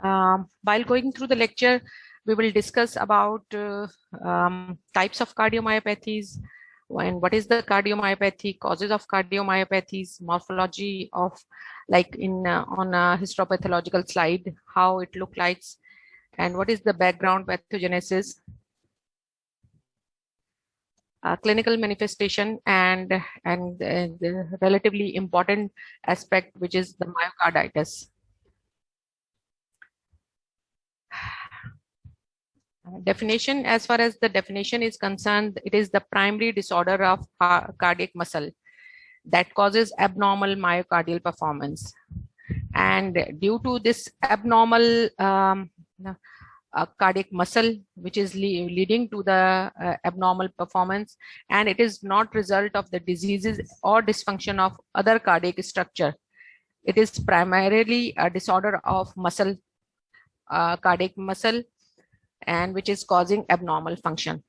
While going through the lecture, we will discuss about types of cardiomyopathies and what is the cardiomyopathy, causes of cardiomyopathies, morphology of like in on a histopathological slide, how it looks like, and what is the background pathogenesis, clinical manifestation, and the relatively important aspect, which is the myocarditis. Definition: as far as the definition is concerned, it is the primary disorder of cardiac muscle that causes abnormal myocardial performance, and due to this abnormal cardiac muscle, which is leading to the abnormal performance, and it is not result of the diseases or dysfunction of other cardiac structure. It is primarily a disorder of muscle, cardiac muscle, and which is causing abnormal function.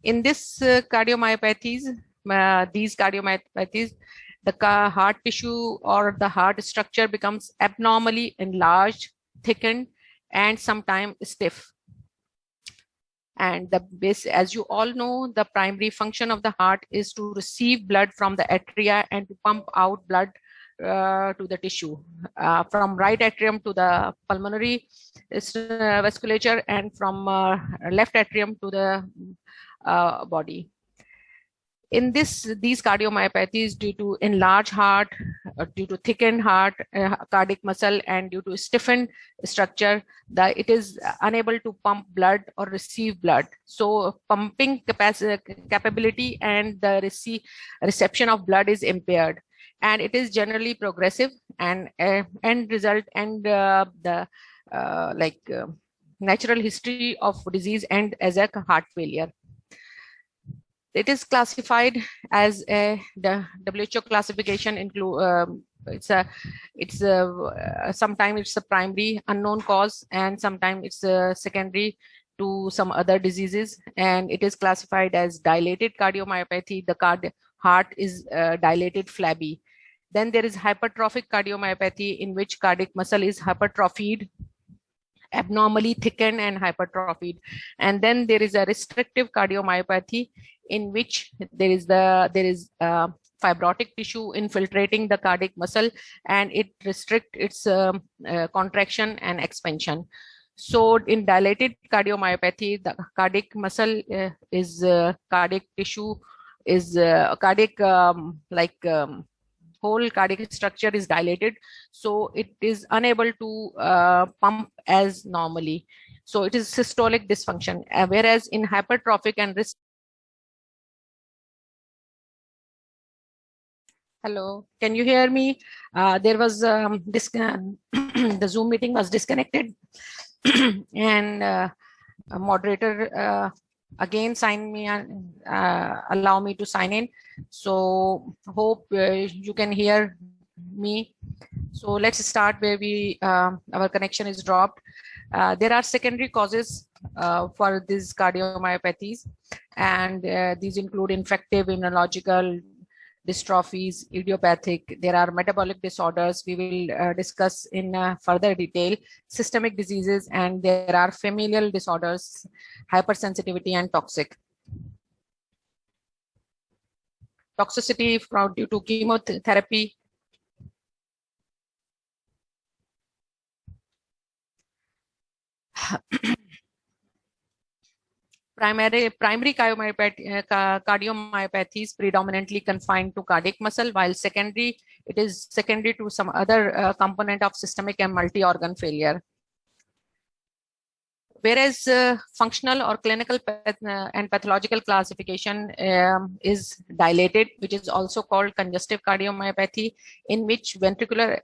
In this cardiomyopathies, the heart tissue or the heart structure becomes abnormally enlarged, thickened, and sometimes stiff. And the base, as you all know, the primary function of the heart is to receive blood from the atria and to pump out blood to the tissue, from right atrium to the pulmonary vasculature, and from left atrium to the body. In these cardiomyopathies, due to enlarged heart, due to thickened heart, cardiac muscle, and due to stiffened structure, it is unable to pump blood or receive blood. So pumping capability and the reception of blood is impaired, and it is generally progressive and end result and the natural history of disease and as a heart failure. It is classified as the WHO classification include sometimes it's a primary unknown cause, and sometimes it's a secondary to some other diseases, and it is classified as dilated cardiomyopathy. The heart is dilated, flabby. Then there is hypertrophic cardiomyopathy, in which cardiac muscle is hypertrophied, abnormally thickened and hypertrophied. And then there is a restrictive cardiomyopathy, in which there is fibrotic tissue infiltrating the cardiac muscle, and it restricts its contraction and expansion. So in dilated cardiomyopathy, the cardiac muscle cardiac tissue is whole cardiac structure is dilated, so it is unable to pump as normally. So it is systolic dysfunction, whereas in hypertrophic and Hello, can you hear me? There was the Zoom meeting was disconnected, and a moderator again sign me and allow me to sign in. So hope you can hear me. So let's start where our connection is dropped. There are secondary causes for these cardiomyopathies, and these include infective, immunological, dystrophies, idiopathic. There are metabolic disorders we will discuss in further detail, systemic diseases, and there are familial disorders, hypersensitivity, and toxicity due to chemotherapy. Primary cardiomyopathy is predominantly confined to cardiac muscle, while secondary, it is secondary to some other component of systemic and multi-organ failure. Whereas functional or clinical and pathological classification is dilated, which is also called congestive cardiomyopathy, in which ventriculars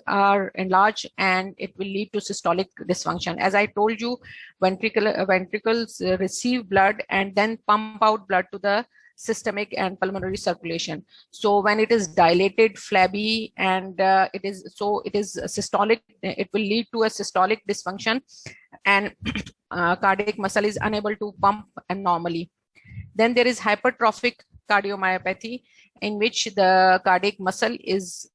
are enlarged, and it will lead to systolic dysfunction. As I told you, ventricles receive blood and then pump out blood to the systemic and pulmonary circulation. So when it is dilated, flabby, and it is systolic, it will lead to a systolic dysfunction, and cardiac muscle is unable to pump normally. Then there is hypertrophic cardiomyopathy, in which the cardiac muscle is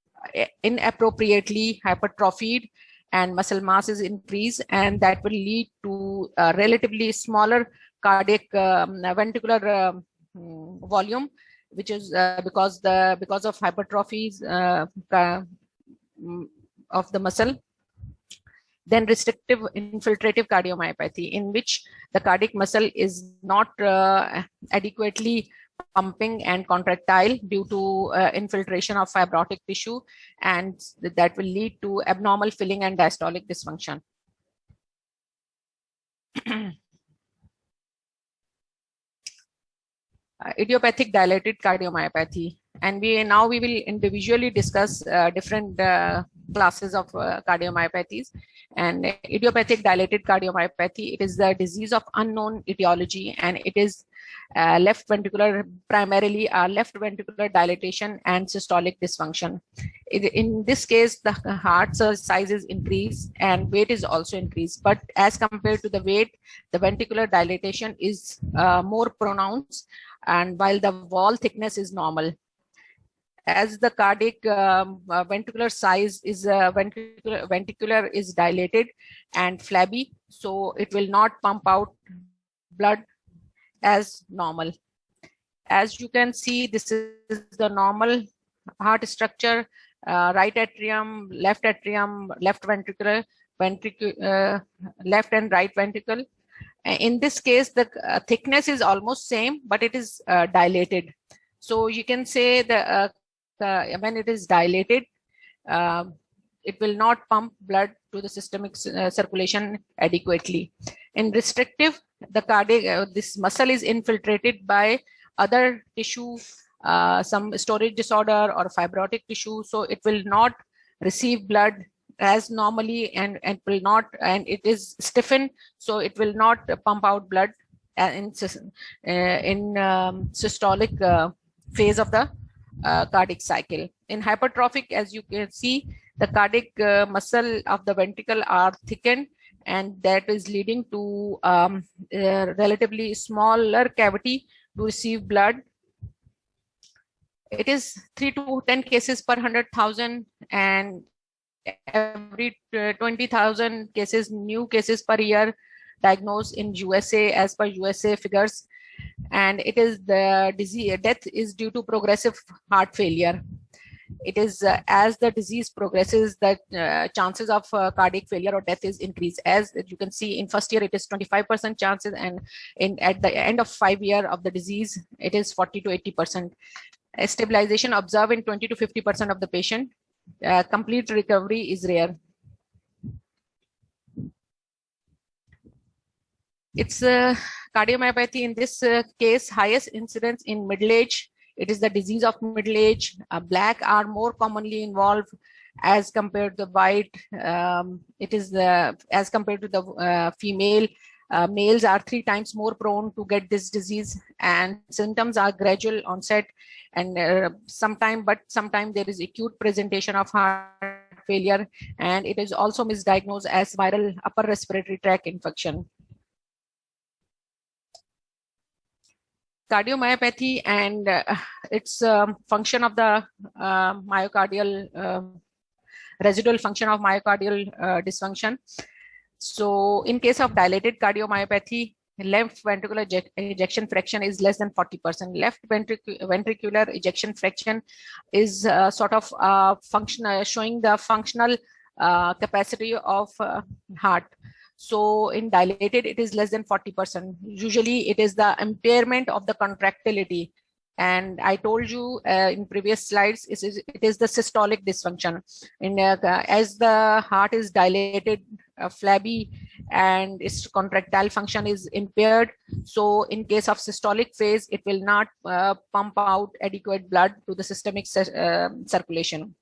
inappropriately hypertrophied and muscle mass is increased, and that will lead to a relatively smaller cardiac ventricular volume, which is because of hypertrophies of the muscle. Then restrictive infiltrative cardiomyopathy, in which the cardiac muscle is not adequately pumping and contractile due to infiltration of fibrotic tissue, and that will lead to abnormal filling and diastolic dysfunction. Idiopathic dilated cardiomyopathy, and we will individually discuss different classes of cardiomyopathies. And idiopathic dilated cardiomyopathy, it is the disease of unknown etiology, and it is primarily left ventricular dilatation and systolic dysfunction. In this case, the heart size is increased and weight is also increased, but as compared to the weight, the ventricular dilatation is more pronounced, and while the wall thickness is normal. As the cardiac ventricular size is ventricular is dilated and flabby, so it will not pump out blood as normal. As you can see, this is the normal heart structure: right atrium, left ventricular, left and right ventricle. In this case, the thickness is almost same, but it is dilated. So you can say that when it is dilated, it will not pump blood to the systemic circulation adequately. In restrictive, the cardiac this muscle is infiltrated by other tissue, some storage disorder or fibrotic tissue, so it will not receive blood as normally, and it is stiffened, so it will not pump out blood in systolic phase of the cardiac cycle. In hypertrophic, as you can see, the cardiac muscle of the ventricle are thickened, and that is leading to a relatively smaller cavity to receive blood. It is 3 to 10 cases per 100,000, and every 20,000 cases, new cases per year diagnosed in USA as per USA figures. And it is the disease, death is due to progressive heart failure. It is as the disease progresses that chances of cardiac failure or death is increased. As you can see, in first year it is 25% chances, and at the end of 5 years of the disease, it is 40 to 80%. Stabilization observed in 20 to 50% of the patient. Complete recovery is rare. It's cardiomyopathy in this case, highest incidence in middle age. It is the disease of middle age. Black are more commonly involved as compared to white. It is as compared to the female. Males are 3 times more prone to get this disease, and symptoms are gradual onset, and sometimes there is acute presentation of heart failure, and it is also misdiagnosed as viral upper respiratory tract infection. Cardiomyopathy and its function of the myocardial residual function of myocardial dysfunction. So in case of dilated cardiomyopathy, left ventricular ejection fraction is less than 40%. Left ventricular ejection fraction is sort of showing the functional capacity of heart. So in dilated, it is less than 40%. Usually it is the impairment of the contractility. And I told you in previous slides, it is the systolic dysfunction. As the heart is dilated, flabby, and its contractile function is impaired. So in case of systolic phase, it will not pump out adequate blood to the systemic circulation.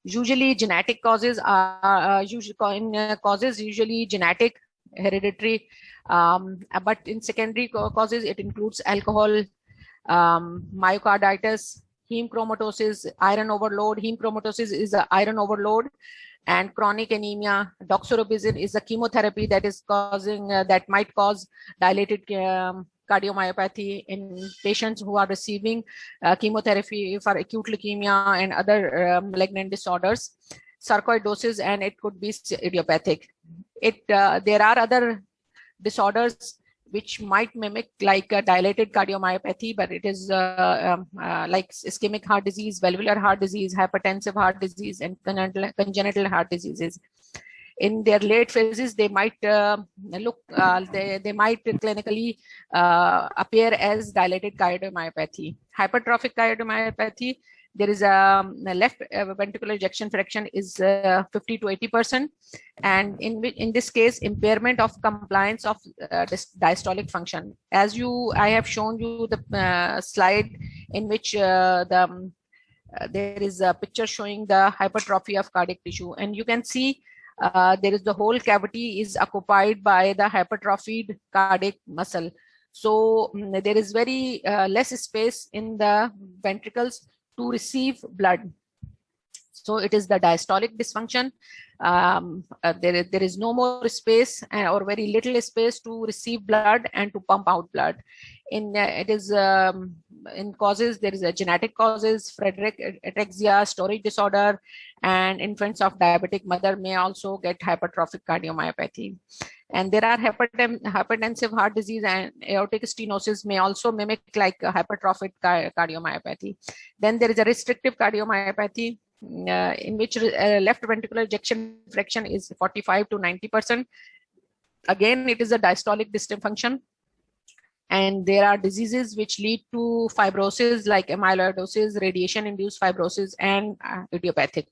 Usually genetic causes are usually genetic, hereditary, but in secondary causes, it includes alcohol, myocarditis, heme chromatosis, iron overload. Heme chromatosis is the iron overload, and chronic anemia. Doxorubicin is a chemotherapy that is causing that might cause dilated cardiomyopathy in patients who are receiving chemotherapy for acute leukemia and other malignant disorders, sarcoidosis, and it could be idiopathic. There are other disorders which might mimic like a dilated cardiomyopathy, but it is like ischemic heart disease, valvular heart disease, hypertensive heart disease, and congenital heart diseases. In their late phases, they might they might clinically appear as dilated cardiomyopathy. Hypertrophic cardiomyopathy, there is a left ventricular ejection fraction is 50 to 80%, and in this case, impairment of compliance of diastolic function. As I have shown you the slide in which there is a picture showing the hypertrophy of cardiac tissue, and you can see there is the whole cavity is occupied by the hypertrophied cardiac muscle. So there is very less space in the ventricles to receive blood. So it is the diastolic dysfunction. There is no more space or very little space to receive blood and to pump out blood. It is in causes, there is a genetic causes, Friedreich ataxia, storage disorder, and infants of diabetic mother may also get hypertrophic cardiomyopathy. And there are hypertensive heart disease and aortic stenosis may also mimic like a hypertrophic cardiomyopathy. Then there is a restrictive cardiomyopathy in which left ventricular ejection fraction is 45 to 90%. Again, it is a diastolic dysfunction. And there are diseases which lead to fibrosis like amyloidosis, radiation-induced fibrosis, and idiopathic.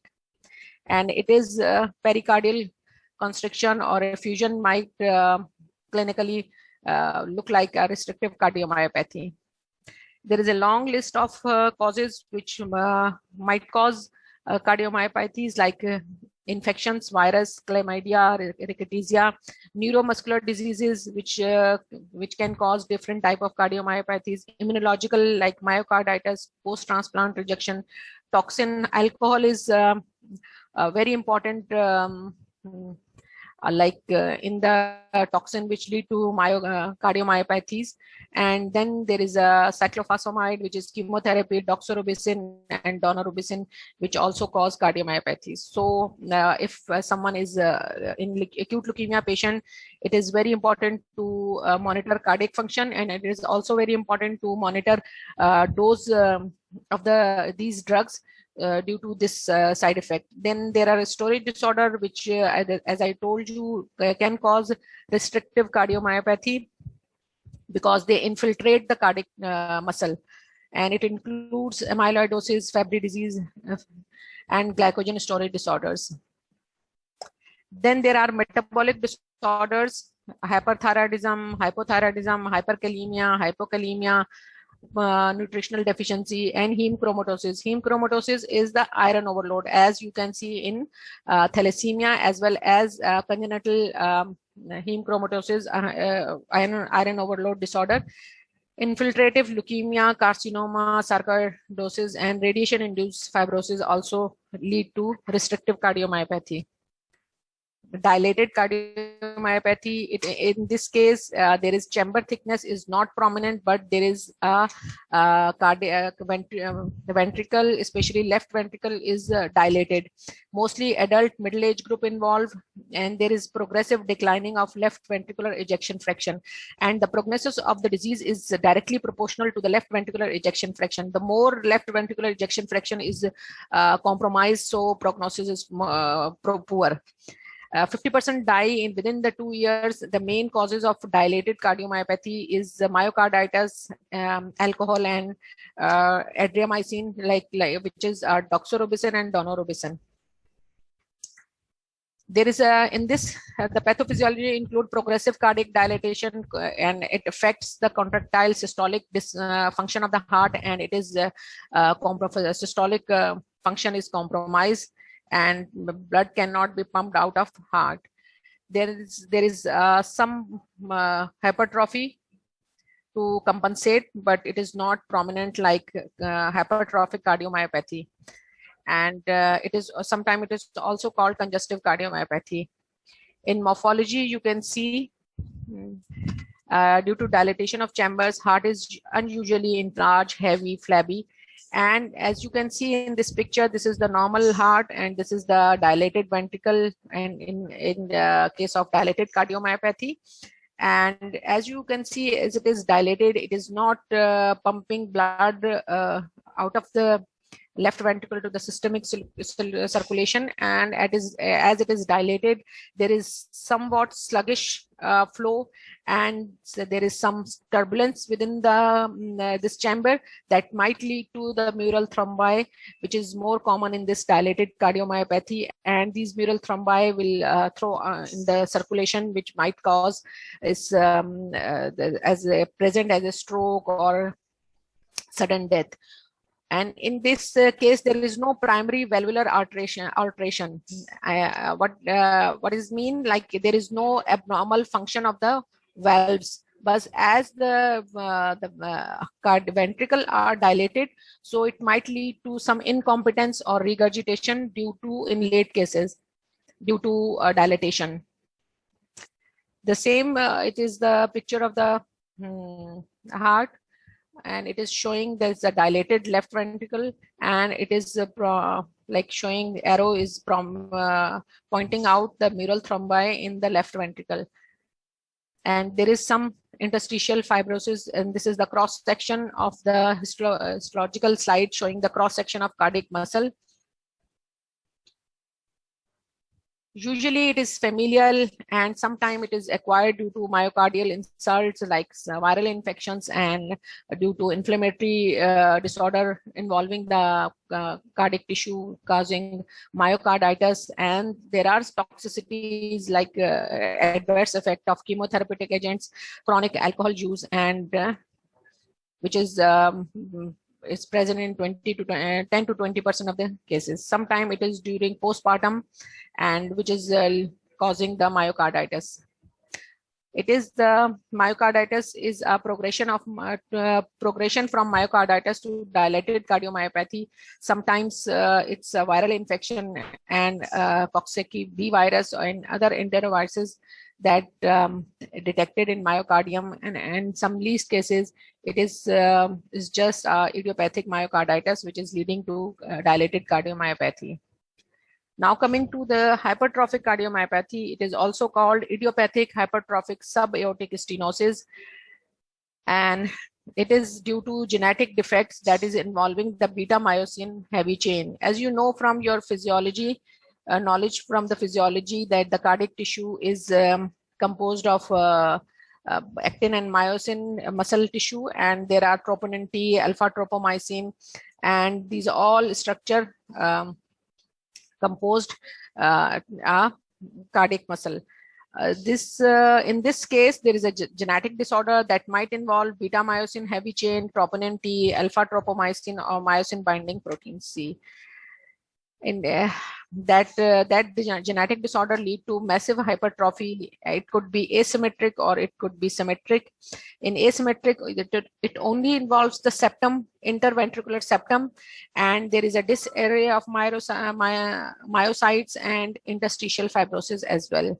And it is pericardial constriction or effusion might clinically look like a restrictive cardiomyopathy. There is a long list of causes which might cause cardiomyopathies like infections, virus, chlamydia, rickettsia, neuromuscular diseases which can cause different type of cardiomyopathies, immunological like myocarditis, post-transplant rejection, toxin, alcohol is very important in the toxin which lead to cardiomyopathies. And then there is a cyclophosphamide, which is chemotherapy, doxorubicin and daunorubicin, which also cause cardiomyopathies. So if someone is in acute leukemia patient, it is very important to monitor cardiac function, and it is also very important to monitor dose of these drugs due to this side effect. Then there are a storage disorder, which as I told you can cause restrictive cardiomyopathy because they infiltrate the cardiac muscle, and it includes amyloidosis, Fabry disease, and glycogen storage disorders. Then there are metabolic disorders, hyperthyroidism, hypothyroidism, hyperkalemia, hypokalemia, nutritional deficiency, and heme chromatosis. Heme chromatosis is the iron overload, as you can see in thalassemia, as well as congenital heme chromatosis, iron overload disorder. Infiltrative leukemia, carcinoma, sarcoidosis, and radiation-induced fibrosis also lead to restrictive cardiomyopathy. Dilated cardiomyopathy, in this case, there is chamber thickness is not prominent, but there is a the ventricle, especially left ventricle, is dilated. Mostly adult middle age group involved, and there is progressive declining of left ventricular ejection fraction. And the prognosis of the disease is directly proportional to the left ventricular ejection fraction. The more left ventricular ejection fraction is compromised, so prognosis is poor. 50% die within the 2 years. The main causes of dilated cardiomyopathy is myocarditis, alcohol, and adriamycin, which is doxorubicin and daunorubicin. There is in this, the pathophysiology include progressive cardiac dilatation, and it affects the contractile systolic function of the heart, and it is systolic function is compromised, and blood cannot be pumped out of heart. There is some hypertrophy to compensate, but it is not prominent like hypertrophic cardiomyopathy. And it is sometimes it is also called congestive cardiomyopathy. In morphology, you can see Due to dilatation of chambers, heart is unusually enlarged, heavy, flabby. And as you can see in this picture, this is the normal heart and this is the dilated ventricle, and in the case of dilated cardiomyopathy. And as you can see, as it is dilated, it is not pumping blood out of the left ventricle to the systemic circulation, and as it is dilated, there is somewhat sluggish flow, and so there is some turbulence within the this chamber that might lead to the mural thrombi, which is more common in this dilated cardiomyopathy. And these mural thrombi will throw in the circulation, which might cause is present as a stroke or sudden death. And in this case, there is no primary valvular alteration. What is mean? Like there is no abnormal function of the valves, but as the ventricle are dilated, so it might lead to some incompetence or regurgitation due to, in late cases, due to dilatation. The same, it is the picture of the heart, and it is showing there's a dilated left ventricle, and it is like showing the arrow is from pointing out the mural thrombi in the left ventricle. And there is some interstitial fibrosis, and this is the cross section of the histological slide showing the cross section of cardiac muscle. Usually it is familial, and sometimes it is acquired due to myocardial insults like viral infections and due to inflammatory disorder involving the cardiac tissue causing myocarditis. And there are toxicities like adverse effect of chemotherapeutic agents, chronic alcohol use, and which is present in 10 to 20% of the cases. Sometimes it is during postpartum, and which is causing the myocarditis. It is the myocarditis is a progression from myocarditis to dilated cardiomyopathy. Sometimes it's a viral infection and Coxsackie B virus and other enteroviruses that detected in myocardium, and in some least cases it is just idiopathic myocarditis, which is leading to dilated cardiomyopathy. Now coming to the hypertrophic cardiomyopathy, it is also called idiopathic hypertrophic subaortic stenosis, and it is due to genetic defects that is involving the beta myosin heavy chain. As you know from your physiology, knowledge from the physiology, that the cardiac tissue is composed of actin and myosin muscle tissue, and there are troponin T, alpha tropomyosin, and these all structure composed cardiac muscle. In this case, there is a genetic disorder that might involve beta myosin heavy chain, troponin T, alpha tropomyosin, or myosin binding protein C. In that genetic disorder lead to massive hypertrophy. It could be asymmetric or it could be symmetric. In asymmetric, it only involves the septum, interventricular septum, and there is a disarray of myocytes and interstitial fibrosis as well.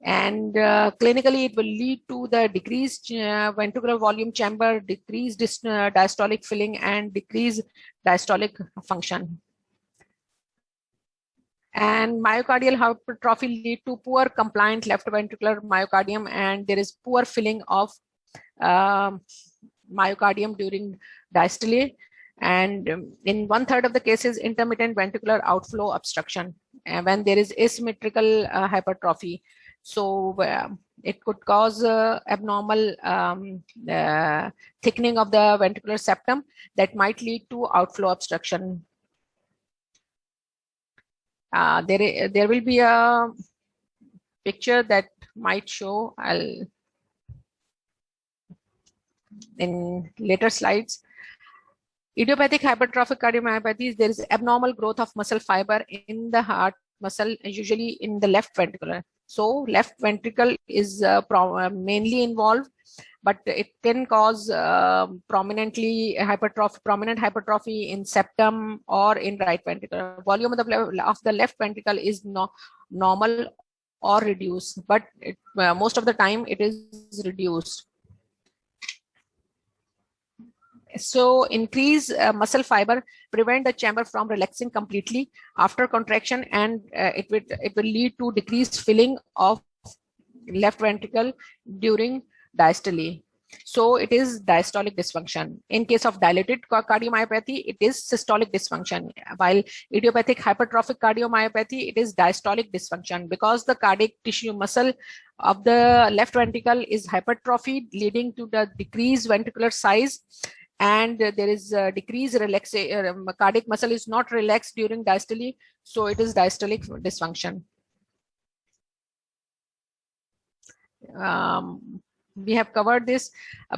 And clinically, it will lead to the decreased ventricular volume chamber, decreased diastolic filling, and decreased diastolic function. And myocardial hypertrophy lead to poor compliant left ventricular myocardium, and there is poor filling of myocardium during diastole. And in 1/3 of the cases, intermittent ventricular outflow obstruction, and when there is asymmetrical hypertrophy. So it could cause abnormal thickening of the ventricular septum that might lead to outflow obstruction. There will be a picture that might show in later slides. Idiopathic hypertrophic cardiomyopathies, there is abnormal growth of muscle fiber in the heart muscle, usually in the left ventricle. So left ventricle is mainly involved, but it can cause prominent hypertrophy in septum or in right ventricle. Volume of the left ventricle is normal or reduced, but most of the time it is reduced. So increase muscle fiber prevent the chamber from relaxing completely after contraction, and it will lead to decreased filling of left ventricle during diastole. So it is diastolic dysfunction. In case of dilated cardiomyopathy, it is systolic dysfunction. While idiopathic hypertrophic cardiomyopathy, it is diastolic dysfunction, because the cardiac tissue muscle of the left ventricle is hypertrophied, leading to the decreased ventricular size, and there is decreased relaxation. Cardiac muscle is not relaxed during diastole, so it is diastolic dysfunction. We have covered this.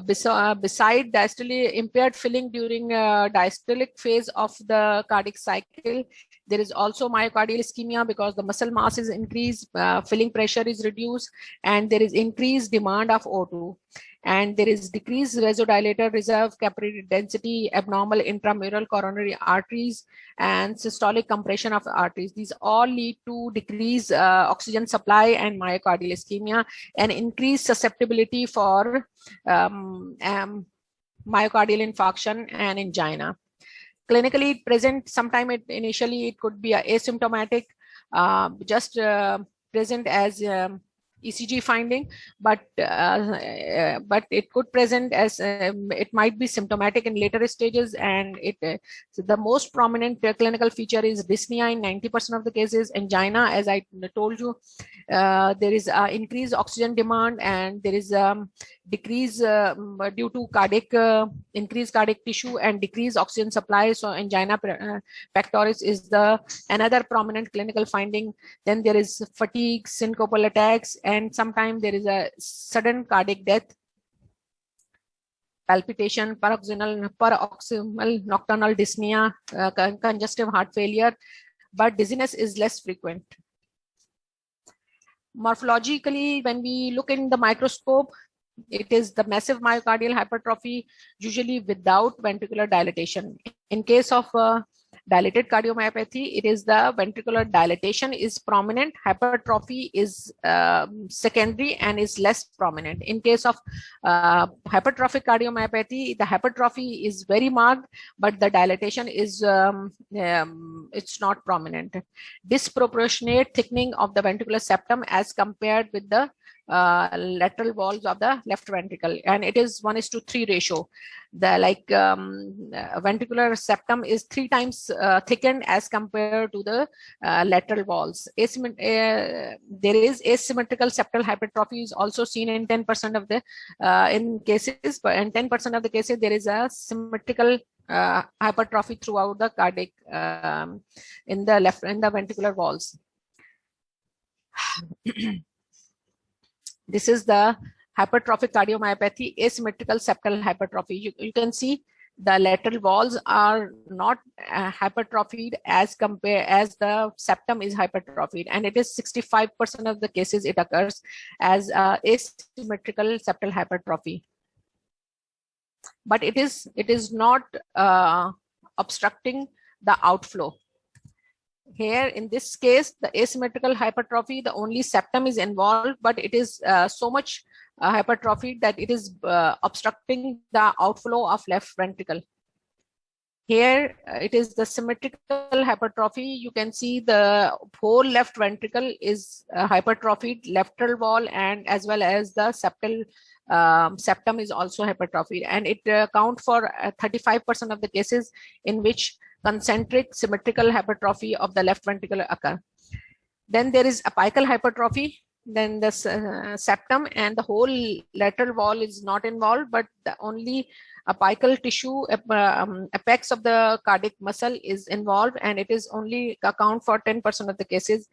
Beside diastole, impaired filling during diastolic phase of the cardiac cycle, there is also myocardial ischemia, because the muscle mass is increased, filling pressure is reduced, and there is increased demand of O2. And there is decreased vasodilator reserve capillary density, abnormal intramural coronary arteries, and systolic compression of arteries. These all lead to decreased oxygen supply and myocardial ischemia, and increased susceptibility for myocardial infarction and angina. Clinically, it present sometime initially it could be asymptomatic, just present as ECG finding, but it could present as it might be symptomatic in later stages, and so the most prominent clinical feature is dyspnea in 90% of the cases, angina, as I told you. There is increased oxygen demand, and there is decrease due to increased cardiac tissue and decreased oxygen supply. So angina pectoris is the another prominent clinical finding. Then there is fatigue, syncopal attacks, and sometimes there is a sudden cardiac death, palpitation, paroxysmal nocturnal dyspnea, congestive heart failure, but dizziness is less frequent. Morphologically, when we look in the microscope, it is the massive myocardial hypertrophy, usually without ventricular dilatation. In case of dilated cardiomyopathy, it is the ventricular dilatation is prominent, hypertrophy is secondary and is less prominent. In case of hypertrophic cardiomyopathy, the hypertrophy is very marked, but the dilatation is it's not prominent. Disproportionate thickening of the ventricular septum as compared with the lateral walls of the left ventricle, and it is 1:3 ratio. The ventricular septum is 3 times thickened as compared to the lateral walls. There is asymmetrical septal hypertrophy is also seen in 10% of the in cases, but in 10% of the cases there is a symmetrical hypertrophy throughout the cardiac in the ventricular walls. This is the hypertrophic cardiomyopathy, asymmetrical septal hypertrophy. You can see the lateral walls are not hypertrophied as the septum is hypertrophied, and it is 65% of the cases it occurs as asymmetrical septal hypertrophy. But it is not obstructing the outflow. Here in this case, the asymmetrical hypertrophy, the only septum is involved, but it is so much hypertrophy that it is obstructing the outflow of left ventricle. Here it is the symmetrical hypertrophy. You can see the whole left ventricle is hypertrophied, lateral wall, and as well as the septal septum is also hypertrophied, and it accounts for 35% of the cases in which concentric symmetrical hypertrophy of the left ventricle occur. Then there is apical hypertrophy. Then the septum and the whole lateral wall is not involved, but the only apical tissue, apex of the cardiac muscle is involved, and it is only account for 10% of the cases.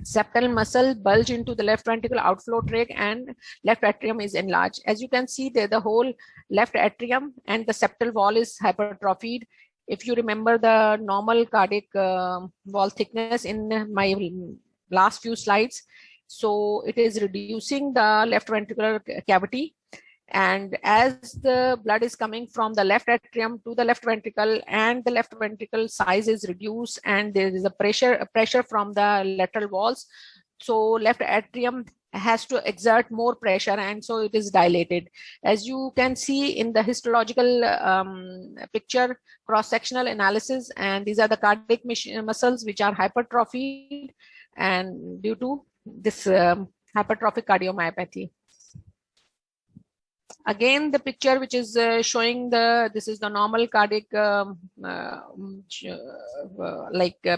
Septal muscle bulge into the left ventricle outflow tract, and left atrium is enlarged. As you can see there, the whole left atrium and the septal wall is hypertrophied. If you remember the normal cardiac wall thickness in my last few slides, so it is reducing the left ventricular cavity, and as the blood is coming from the left atrium to the left ventricle, and the left ventricle size is reduced, and there is a pressure from the lateral walls, so left atrium has to exert more pressure, and so it is dilated. As you can see in the histological picture, cross-sectional analysis, and these are the cardiac muscles which are hypertrophied and due to this hypertrophic cardiomyopathy. Again, the picture which is showing this is the normal cardiac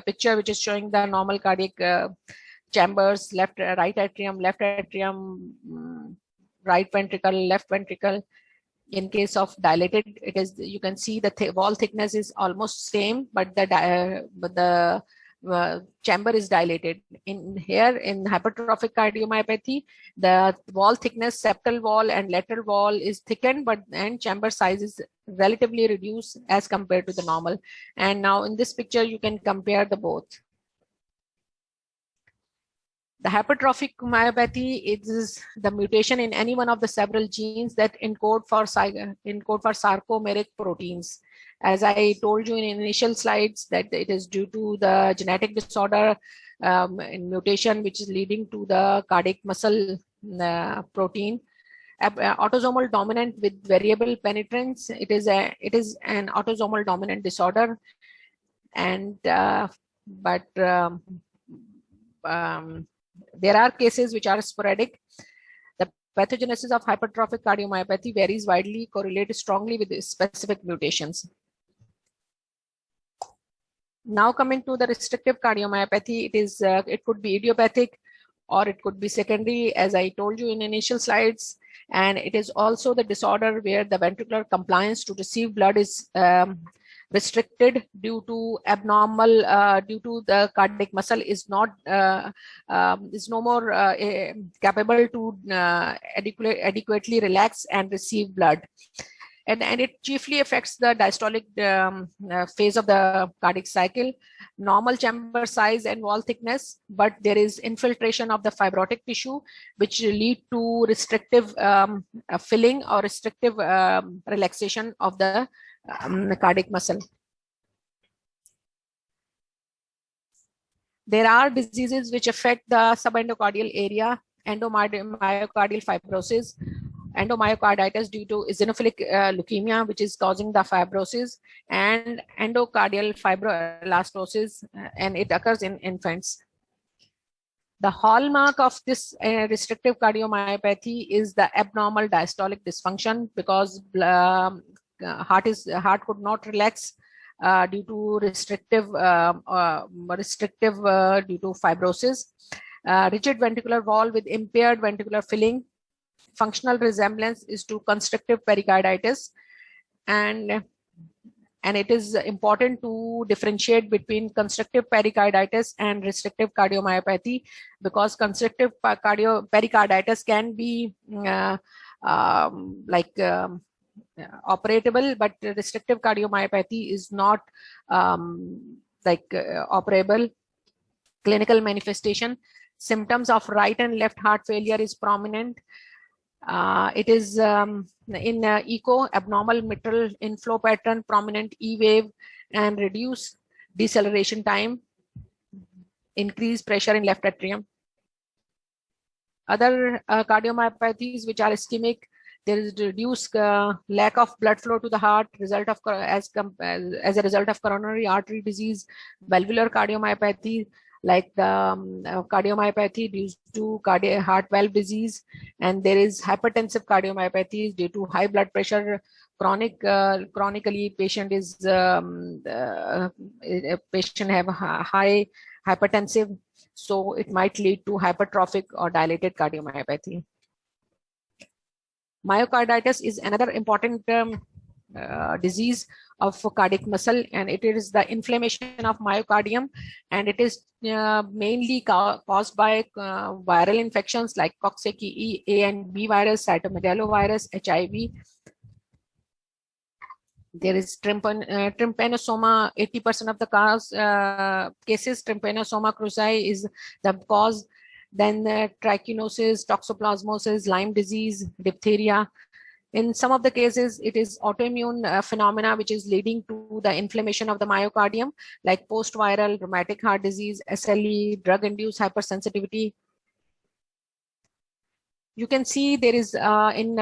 picture which is showing the normal cardiac chambers, right atrium, left atrium, right ventricle, left ventricle. In case of dilated, it is, you can see the wall thickness is almost same, but the chamber is dilated. In hypertrophic cardiomyopathy, the wall thickness, septal wall and lateral wall is thickened, and chamber size is relatively reduced as compared to the normal. And now in this picture, you can compare the both. The hypertrophic myopathy is the mutation in any one of the several genes that encode for sarcomeric proteins. As I told you in initial slides, that it is due to the genetic disorder in mutation which is leading to the cardiac muscle protein. Autosomal dominant with variable penetrance. It is an autosomal dominant disorder, and there are cases which are sporadic. The pathogenesis of hypertrophic cardiomyopathy varies widely, correlates strongly with specific mutations. Now coming to the restrictive cardiomyopathy, it could be idiopathic or it could be secondary, as I told you in initial slides. And it is also the disorder where the ventricular compliance to receive blood is restricted due to due to the cardiac muscle is no more capable to adequately relax and receive blood. And it chiefly affects the diastolic phase of the cardiac cycle, normal chamber size and wall thickness, but there is infiltration of the fibrotic tissue, which lead to restrictive filling or restrictive relaxation of the cardiac muscle. There are diseases which affect the subendocardial area: endomyocardial fibrosis, endomyocarditis due to eosinophilic leukemia, which is causing the fibrosis, and endocardial fibroelastosis, and it occurs in infants. The hallmark of this restrictive cardiomyopathy is the abnormal diastolic dysfunction, because heart could not relax due to restrictive due to fibrosis, rigid ventricular wall with impaired ventricular filling. Functional resemblance is to constrictive pericarditis, and it is important to differentiate between constrictive pericarditis and restrictive cardiomyopathy, because constrictive pericarditis can be operable, but restrictive cardiomyopathy is not operable. Clinical manifestation: symptoms of right and left heart failure is prominent. It is in echo, abnormal mitral inflow pattern, prominent E wave, and reduced deceleration time, increased pressure in left atrium. Other cardiomyopathies which are ischemic: there is reduced lack of blood flow to the heart, as a result of coronary artery disease. Valvular cardiomyopathy, like the cardiomyopathy due to heart valve disease, and there is hypertensive cardiomyopathy due to high blood pressure. Chronically, patient have high hypertensive, so it might lead to hypertrophic or dilated cardiomyopathy. Myocarditis is another important disease of cardiac muscle, and it is the inflammation of myocardium, and it is mainly caused by viral infections like Coxsackie A and B virus, cytomegalovirus, HIV. There is trypanosoma. 80% of the cases, trypanosoma cruzi is the cause. Then trichinosis, toxoplasmosis, Lyme disease, diphtheria. In some of the cases, it is autoimmune phenomena which is leading to the inflammation of the myocardium, like post-viral rheumatic heart disease, SLE, drug-induced hypersensitivity. You can see there is in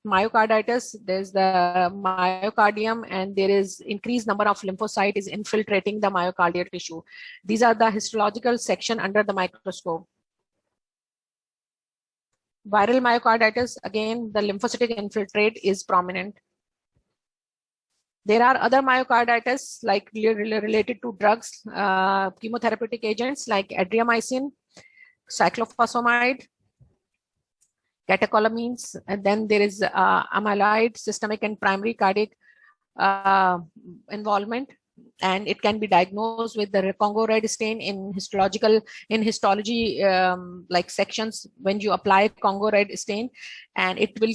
myocarditis, there's the myocardium, and there is increased number of lymphocyte is infiltrating the myocardial tissue. These are the histological section under the microscope. Viral myocarditis, again, the lymphocytic infiltrate is prominent. There are other myocarditis like related to drugs, chemotherapeutic agents like adriamycin, cyclophosphamide, catecholamines, and then there is amyloid, systemic and primary cardiac involvement, and it can be diagnosed with the Congo red stain in histology like sections when you apply Congo red stain, and it will